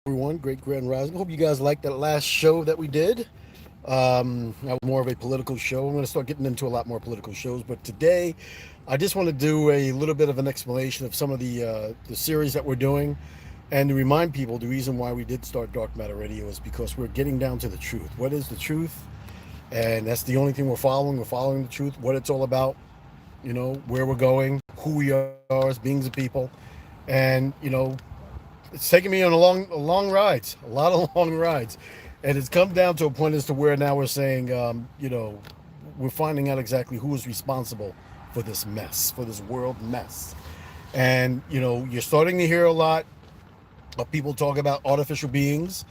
Everyone, great grand rising. Hope you guys liked that last show that we did. That was more of a political show. I'm going to start getting into a lot more political shows, but today I just want to do a little bit of an explanation of some of the series that we're doing, and to remind people the reason why we did start Dark Matter Radio is because we're getting down to the truth. What is the truth? And that's the only thing we're following. We're following the truth, what it's all about, where we're going, who we are as beings of people, and it's taken me on a long rides, a lot of long rides, and it's come down to a point as to where now we're saying, we're finding out exactly who is responsible for this mess, for this world mess. And you're starting to hear a lot of people talk about artificial beings.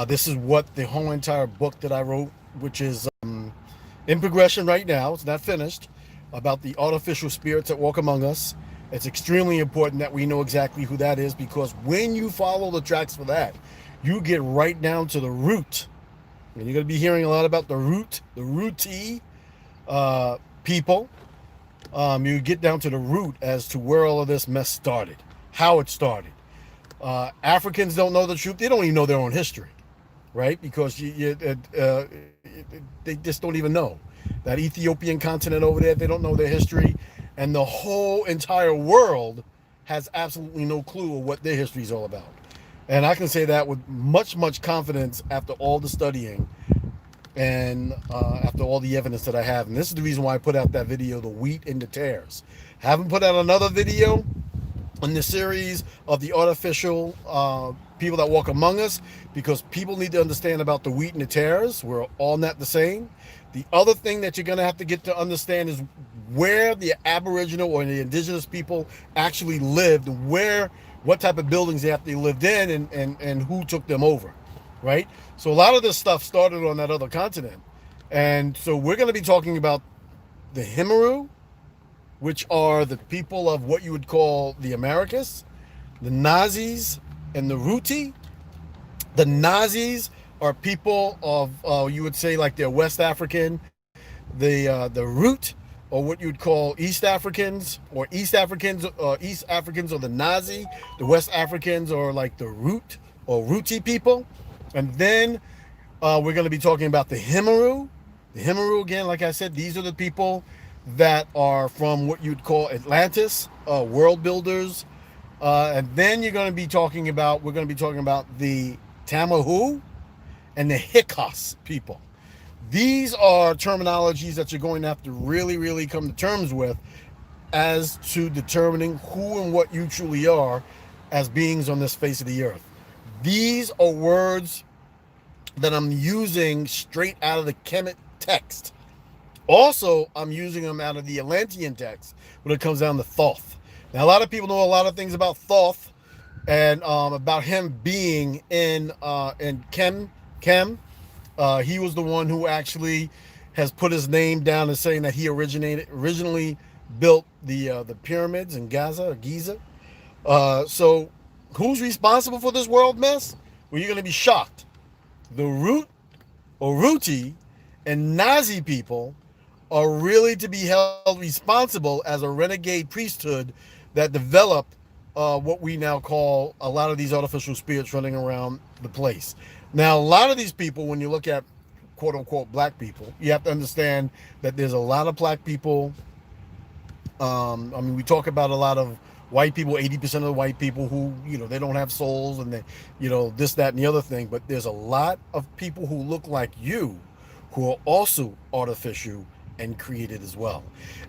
This is what the whole entire book that I wrote, which is in progression right now. It's not finished. About the artificial spirits that walk among us. It's extremely important that we know exactly who that is, because when you follow the tracks for that, you get right down to the root. And you're going to be hearing a lot about the rooty people. You get down to the root as to where all of this mess started, how it started. Africans don't know the truth. They don't even know their own history, right? Because they just don't even know. That Ethiopian continent over there, they don't know their history. And the whole entire world has absolutely no clue of what their history is all about. And I can say that with much, much confidence after all the studying and after all the evidence that I have. And this is the reason why I put out that video, The Wheat and the Tares. Haven't put out another video in the series of the artificial people that walk among us, because people need to understand about the wheat and the tares. We're all not the same. The other thing that you're going to have to get to understand is where the Aboriginal or the indigenous people actually lived, what type of buildings they lived in, and who took them over, right? So a lot of this stuff started on that other continent. And so we're going to be talking about the Himaru, which are the people of what you would call the Americas, the Nazis, and the Ruti. The Nazis are people of, you would say, like they're West African. The Root, or what you would call East Africans, or East Africans are the Nazi. The West Africans are like the Root or Ruti people. And then we're going to be talking about the Himaru. The Himaru, again, like I said, these are the people that are from what you'd call Atlantis, world builders. And then we're going to be talking about the Tamahu and the Hikkas people. These are terminologies that you're going to have to really, really come to terms with as to determining who and what you truly are as beings on this face of the earth. These are words that I'm using straight out of the Kemet text. Also, I'm using them out of the Atlantean text when it comes down to Thoth. Now, a lot of people know a lot of things about Thoth and about him being in Kem. He was the one who actually has put his name down as saying that he originally built the pyramids in Giza. So, who's responsible for this world mess? Well, you're going to be shocked. The Root or Ruti and Nazi people are really to be held responsible as a renegade priesthood that developed what we now call a lot of these artificial spirits running around the place. Now, a lot of these people, when you look at quote unquote black people, you have to understand that there's a lot of black people. We talk about a lot of white people, 80% of the white people who, they don't have souls and they, this, that, and the other thing. But there's a lot of people who look like you who are also artificial and created as well.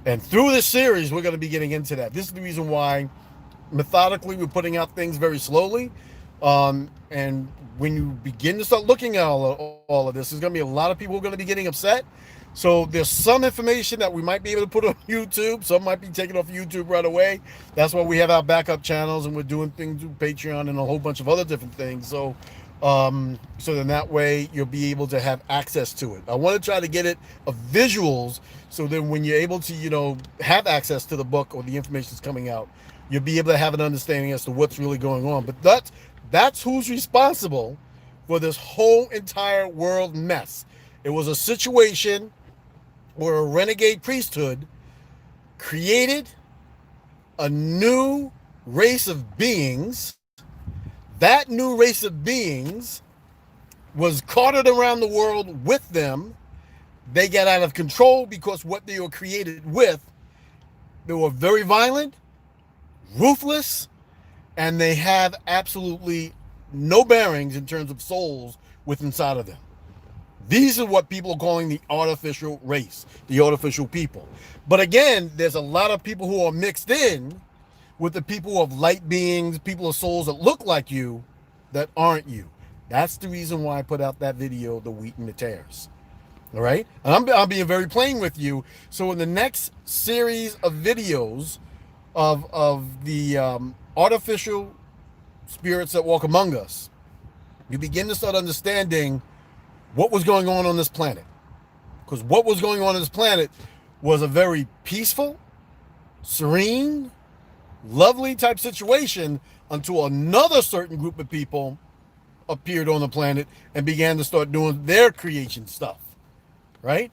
And through this series, we're going to be getting into that. This is the reason why methodically we're putting out things very slowly. And when you begin to start looking at all of this, there's going to be a lot of people who are going to be getting upset. So there's some information that we might be able to put on YouTube. Some might be taken off YouTube right away. That's why we have our backup channels, and we're doing things with Patreon and a whole bunch of other different things. So then that way you'll be able to have access to it. I want to try to get it of visuals, so then when you're able to, have access to the book or the information that's coming out, you'll be able to have an understanding as to what's really going on. But that's who's responsible for this whole entire world mess. It was a situation where a renegade priesthood created a new race of beings That new race of beings was carted around the world with them. They got out of control because what they were created with, they were very violent, ruthless, and they have absolutely no bearings in terms of souls within inside of them. These are what people are calling the artificial race, the artificial people. But again, there's a lot of people who are mixed in with the people of light beings, people of souls that look like you, that aren't you. That's the reason why I put out that video, The Wheat and the Tares. All right? And I'm being very plain with you. So in the next series of videos of the artificial spirits that walk among us, you begin to start understanding what was going on this planet. Because what was going on this planet was a very peaceful, serene, lovely type situation until another certain group of people appeared on the planet and began to start doing their creation stuff, right?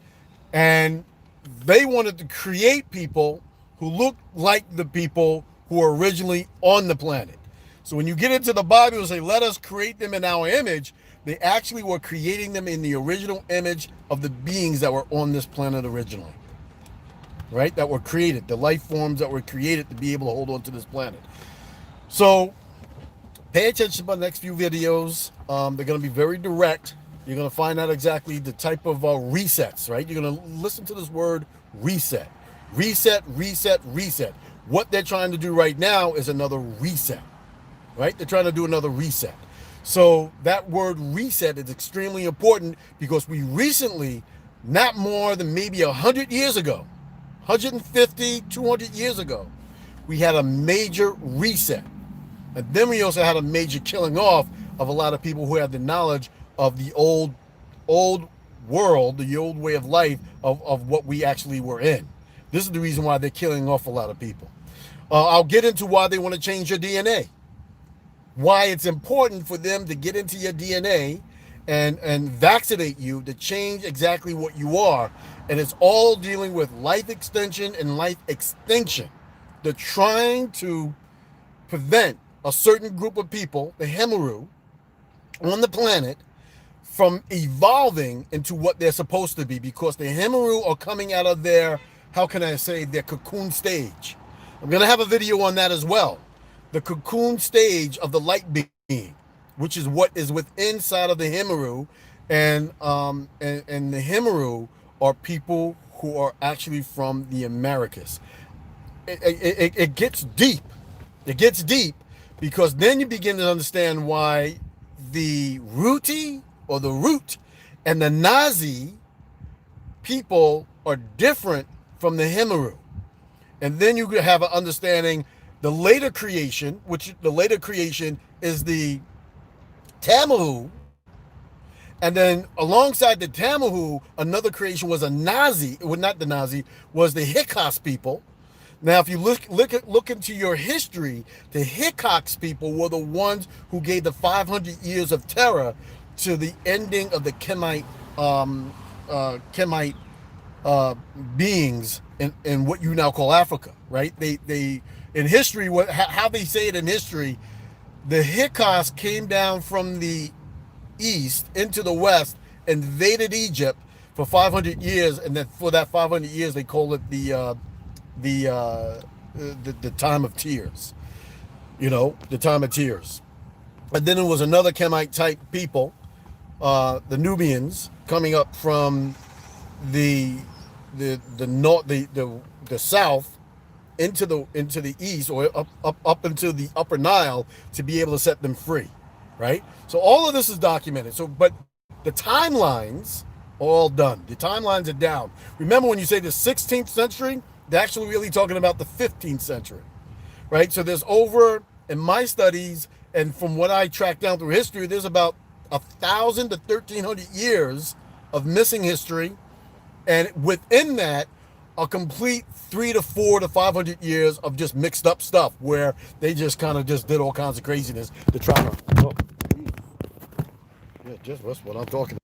And they wanted to create people who looked like the people who were originally on the planet. So when you get into the Bible and say, let us create them in our image, they actually were creating them in the original image of the beings that were on this planet originally, right? That were created, the life forms that were created to be able to hold on to this planet. So pay attention to the next few videos. They're going to be very direct. You're going to find out exactly the type of resets, right? You're going to listen to this word reset. Reset, reset, reset. What they're trying to do right now is another reset, right? They're trying to do another reset. So that word reset is extremely important because we recently, not more than maybe 100 years ago, 150, 200 years ago, we had a major reset. And then we also had a major killing off of a lot of people who had the knowledge of the old world, the old way of life of what we actually were in. This is the reason why they're killing off a lot of people. I'll get into why they want to change your DNA. Why it's important for them to get into your DNA and vaccinate you to change exactly what you are. And it's all dealing with life extension and life extinction. They're trying to prevent a certain group of people, the Hemaru, on the planet from evolving into what they're supposed to be, because the Hemaru are coming out of their, how can I say, their cocoon stage. I'm going to have a video on that as well. The cocoon stage of the light being, which is what is within inside of the Hemaru, and the Hemaru are people who are actually from the Americas. It gets deep. It gets deep because then you begin to understand why the Ruti or the Root and the Nazi people are different from the Hemaru. And then you have an understanding the later creation, which the later creation is the Tamahu. And then alongside the Tamahu, another creation was a Nazi, well, not the Nazi, was the Hyksos people. Now, if you look into your history, the Hyksos people were the ones who gave the 500 years of terror to the ending of the Kemite beings in what you now call Africa, right? They in history, how they say it in history, the Hyksos came down from the east into the west, invaded Egypt for 500 years, and then for that 500 years, they call it the time of tears, the time of tears. And then there was another Kemite type people, the Nubians, coming up from the north, the south into the east, or up into the upper Nile, to be able to set them free, right? So all of this is documented. So, but the timelines are all done. The timelines are down. Remember, when you say the 16th century, they're actually really talking about the 15th century, right? So there's over, in my studies, and from what I tracked down through history, there's about 1,000 to 1,300 years of missing history, and within that, a complete 300 to 400 to 500 years of just mixed up stuff where they just kind of just did all kinds of craziness to try to. Oh, yeah, just that's what I'm talking about.